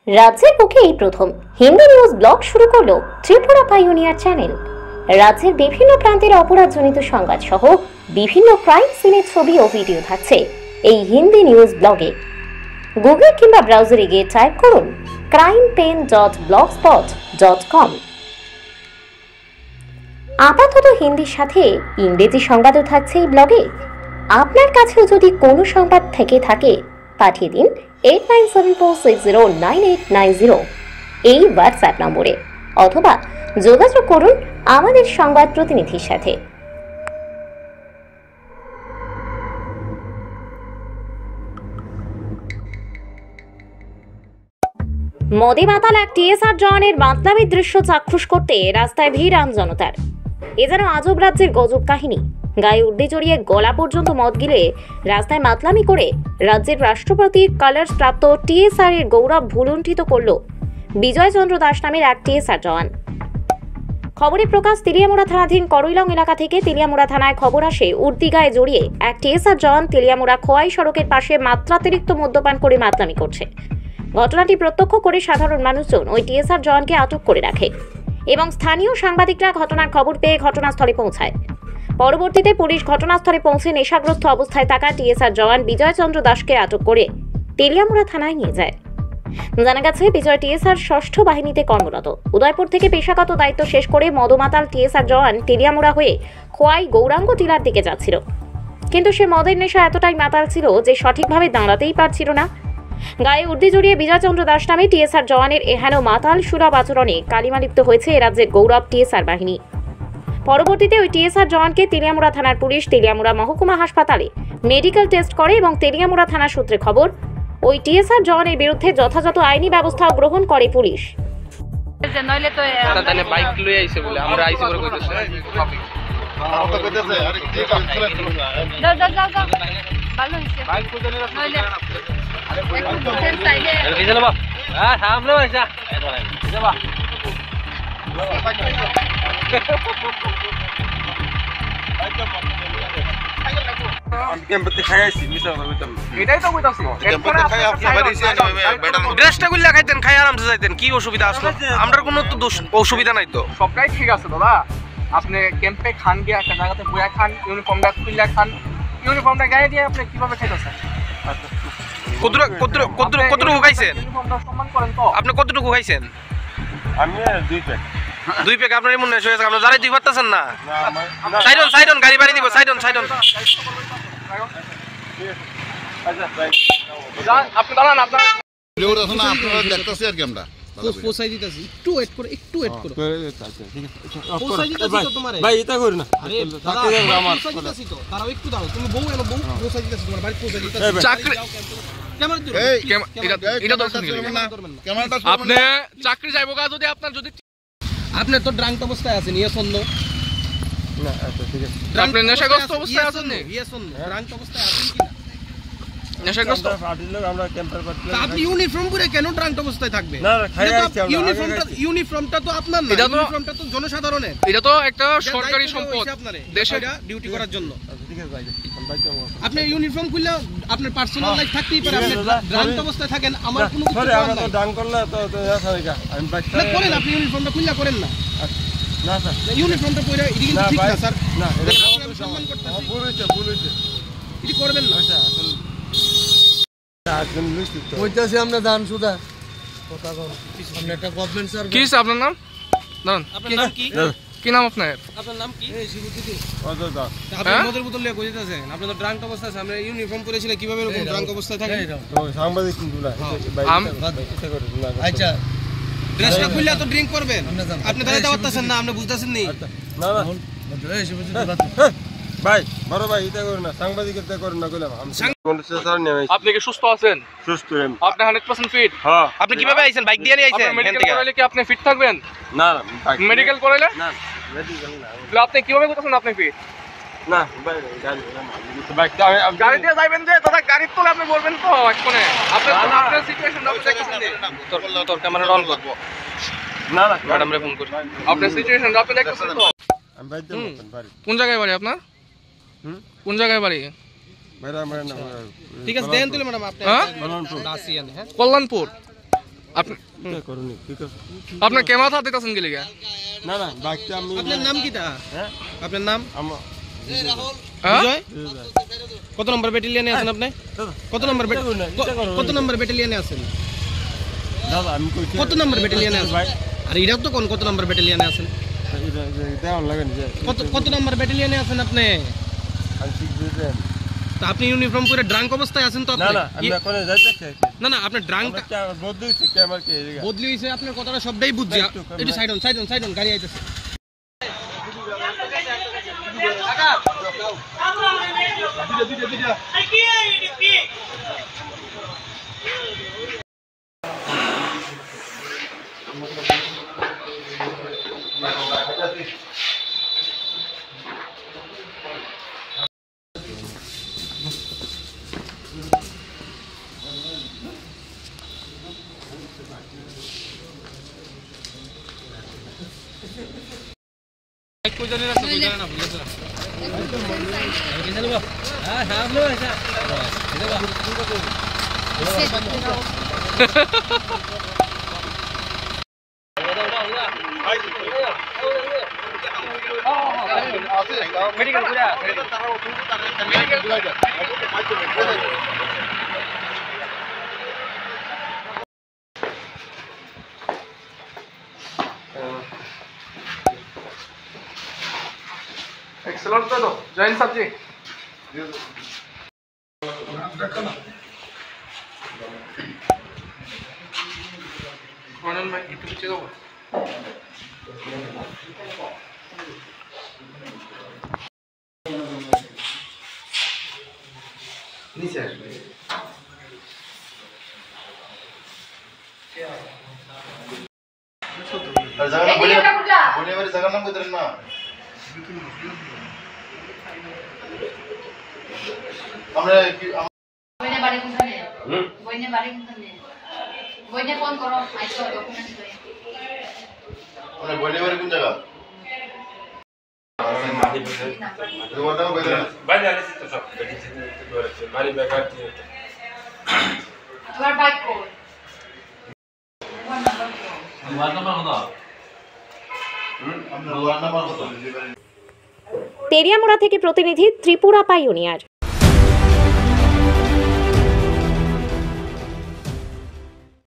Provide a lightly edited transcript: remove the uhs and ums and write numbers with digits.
রাজ্যের বুকে এই প্রথম হিন্দি নিউজ ব্লগ শুরু করলো ত্রিপুরা পাইওনিয়ার চ্যানেল। রাজ্যের বিভিন্ন প্রান্তের অপরাধজনিত সংবাদ সহ বিভিন্ন ক্রাইম সিনের ছবি ও ভিডিও থাকছে এই হিন্দি নিউজ ব্লগে। গুগল কিংবা ব্রাউজারে গিয়ে টাইপ করুন crimepen.blogspot.com। আপাতত হিন্দির সাথে ইংরেজি সংবাদও থাকছে এই ব্লগে। আপনার কাছেও যদি কোনো সংবাদ থেকে থাকে পাঠিয়ে দিন 8974609890 এই হোয়াটসঅ্যাপ নম্বরে, অথবা যোগাযোগ করুন আমাদের সংবাদ প্রতিনিধির সাথে। মদে মাতাল এক টিএসআর জওয়ানের মাতলামির দৃশ্য চাক্ষুষ করতে রাস্তায় ভিড় আম জনতার। এ যেন আজব রাজ্যের গজব কাহিনী। গায়ে উর্দি জড়িয়ে গলা পর্যন্ত মদ গিলে রাস্তায় মাতলামি করে রাজ্যের রাষ্ট্রপতির কালার্স প্রাপ্ত টিএসআর এর গৌরব ভুলুণ্ঠিত করল বিজয় চন্দ্র দাস নামের এক টিএসআর জওয়ান। খবরে প্রকাশ, তেলিয়ামুড়া থানাধীন করইলং এলাকা থেকে তেলিয়ামুড়া থানায় খবর আসে উর্দি গায়ে জড়িয়ে এক টিএসআর জওয়ান তেলিয়ামুড়া খোয়াই সড়কের পাশে মাত্রাতিরিক্ত মদ্যপান করে মাতলামি করছে। ঘটনাটি প্রত্যক্ষ করে সাধারণ মানুষজন ওই টিএসআর জওয়ানকে আটক করে রাখে এবং স্থানীয় সাংবাদিকরা ঘটনার খবর পেয়ে ঘটনাস্থলে পৌঁছায়। পরবর্তীতে পুলিশ ঘটনাস্থলে পৌঁছে নেশাগ্রস্ত অবস্থায় থাকা টিএসআর জওয়ান বিজয় চন্দ্র দাসকে আটক করে তেলিয়ামুড়া থানায় নিয়ে যায়। জানা গেছে, বিজয় টিএসআর ষষ্ঠ বাহিনীতে কর্মরত। উদয়পুর থেকে পেশাগত দায়িত্ব শেষ করে মদমাতাল টিএসআর জওয়ান তেলিয়ামুড়া হয়ে খোয়াই গৌরাঙ্গ টিলার দিকে যাচ্ছিল, কিন্তু সে মদের নেশা এতটাই মাতাল ছিল যে সঠিকভাবে দাঁড়াতেই পারছিল না। গায়ে উর্দি জড়িয়ে বিজয় চন্দ্র দাস নামে টিএসআর জওয়ানের এহেন মাতাল সুলভ আচরণে কালিমালিপ্ত হয়েছে এ রাজ্যের গৌরব টিএসআর বাহিনী। পরবর্তীতে ওই টিএসআর জওয়ানকে তেলিয়ামুড়া থানার পুলিশ তেলিয়ামুড়া মহকুমা হাসপাতালে মেডিকেল টেস্ট করে এবং তেলিয়ামুড়া থানা সূত্রে খবর, ওই টিএসআর জওয়ানের বিরুদ্ধে যথাযথ আইনি ব্যবস্থা গ্রহণ করে পুলিশ। কি অসুবিধা আসলো? আমরা কোনো তো অসুবিধা নাই তো, সবটাই ঠিক আছে দাদা। আপনি ক্যাম্পে খান গিয়ে একটা জায়গাতে বইয়া খান, ইউনিফর্মটা খুললে খান, ইউনিফর্মটা গায়ে দিয়ে আপনি কিভাবে খাইতেছেন? কতটুকু খাইছেন? সম্মান করেন তো? আপনি কতটুকু খাইছেন? আমি 2 প্যাক। 2 প্যাক আপনার এমন নেশা হয়েছে, আপনি যারাই 2 পারতেছেন না। সাইডন গাড়ি বাড়ি দিব, সাইডন আপনি দাঁড়ান, আপনার আপনারা দেখতেছি আর কি আমরা পোসাই দিতাছি, একটু ওয়েট করো পোসাই দিতাছি তো তোমারে ভাই এটা করি না। আরে দাদা আমার পোসাই দিতাছি তো, দাঁড়াও একটু দাঁড়াও, তুমি বউ এনো, বউ পোসাই দিতাছি, তোমার বাড়ি পোসাই দিতাছি। চাকরি ক্যামেরা দূর, এই এটা দর্শন ক্যামেরাটা আপনি চাকরি যাইবো গা যদি আপনার যদি আপনি তো ড্রাঙ্ক অবস্থায় আছেন, ইয়ে সন্দেহ না। আচ্ছা ঠিক আছে, আপনি নেশাগ্রস্ত অবস্থায় আছেন না? ইয়ে সন্দেহ ড্রাঙ্ক অবস্থায় আছেন কি না? নেশাগ্রস্ত আমরা ক্যাম্পার পাচ্ছি। আপনি ইউনিফর্ম পরে কেন ড্রাঙ্ক অবস্থায় থাকবে? না খাই আসছি আমরা। ইউনিফর্মটা তো আপনার না, ইউনিফর্মটা তো জনসাধারণের। এটা তো একটা সরকারি সম্পদ, দেশে ডিউটি করার জন্য। ঠিক আছে ভাই, আপনি ইউনিফর্ম খুললে আপনার পার্সোনাল লাইফ থাকতেই পারে, আপনি ড্রাঙ্ক অবস্থায় থাকেন, আমার কোনো কিছু সরি করার আমরা তো নাই। ডাং করলে তো আমি না করেন, আপনি ইউনিফর্মটা খুললে করেন না। না স্যার, ইউনিফর্মটা পরে এটা কিন্তু ঠিক না স্যার, না এটা আমি সম্মান করতেছি, ভুল হয়েছে এটা করবেন না। আচ্ছা আসলে কইতাছি আমরা জান সুদা কথা কও। আমরা একটা গভর্নমেন্ট স্যার। কি আপনার নাম? দাঁড়ান, আপনার নাম কি? কি নাম আপনার? আপনার নাম কি? এই শিবুতি। অজদা আপনি মদের বোতল নিয়ে কই যেতেছেন? আপনি তো ড্রাঙ্ক অবস্থায় আছেন, আপনি ইউনিফর্ম পরেছিলেন, কিভাবে এরকম ড্রাঙ্ক অবস্থায় থাকেন? তো সাংবাদিক কিন্তু না ভাই এটা করে না। আচ্ছা ড্রেসটা খুললে তো ড্রিঙ্ক করবেন, আপনি দাঁড়াতে পারতেছেন না, আপনি বুঝতেছেন নি? না না এই শিবুতি ভাই বড় ভাই এটা করে না, সাংবাদিকতা করে না কইলাম আমি কোন স্যার নেই। আপনি কি সুস্থ আছেন? সুস্থ আমি। আপনি 100% ফিট? হ্যাঁ। আপনি কিভাবে আইছেন? বাইক দিয়ে নিয়ে আইছেন? মেডিকেল করাইলে কি আপনি ফিট থাকবেন? না মেডিকেল করাইলে না মেডিকেল না। তাহলে আপনি কিভাবে করতেছেন আপনি ফিট? না ভাই গাড়ি আমি গাড়ি দিয়ে যাবেন যে দাদা, গাড়ি তোলে আপনি বলবেন তো এক্ষণে আপনার সিচুয়েশন দেখতেছেন। তোর ক্যামেরা অন করবো। না না ম্যাডাম রে ফোন করি। আপনার সিচুয়েশন আপনি দেখতেছেন তো? আমি বাইতে মতন বাড়ি। কোন জায়গায় বাড়ি আপনার? কোন জায়গায় বাড়ি? মেরা মেরা না। ঠিক আছে দেন তুলে ম্যাডাম, আপনি হ্যাঁ? দাসিয়ান হ্যাঁ কল্যাণপুর। এটা করুন ঠিক আছে আপনার কেমন হাত দিতেছেন গেলে গা? না না বাইকটা আমি আপনার নাম কিটা? হ্যাঁ আপনার নাম আমার বিজয়? কত নম্বর ব্যাটালিয়নে আছেন আপনি? কত নম্বর কত নম্বর ব্যাটালিয়নে আছেন? দাদা আমি কইছি কত নম্বর ব্যাটালিয়নে আছেন? ভাই আর এটাও তো কত নম্বর ব্যাটালিয়নে আছেন? এটা অন লাগেন যে কত নম্বর ব্যাটালিয়নে আছেন আপনি? আমি ঠিক বুঝলেন তা আপনি ইউনিফর্ম পরে ড্রাঙ্ক অবস্থায় আছেন তো না আপনি? না আমি এখন যাইতেছি না না আপনি ড্রাঙ্ক বদলি হইছে কি আমার কি এদিকে বদলি হয়েছে আপনার কথাটা সবটাই বুঝছি। একটু সাইড অন গাড়ি আইতেছে। Excellent তো জয়েন সাবজেক্ট ভাই একটু পিছিয়ে যাবো। নিচে আসবে বইনে বাড়ি কোনখানে? বইনে বাড়ি কোনখানে? বইনে ফোন করো, আইসো ডকুমেন্ট লয়ে। মানে বইনে বাড়ি কোন জায়গা? তোমার বাইক কই? পেরিয়ামোড়া থেকে প্রতিনিধি ত্রিপুরা পাইওনিয়ার।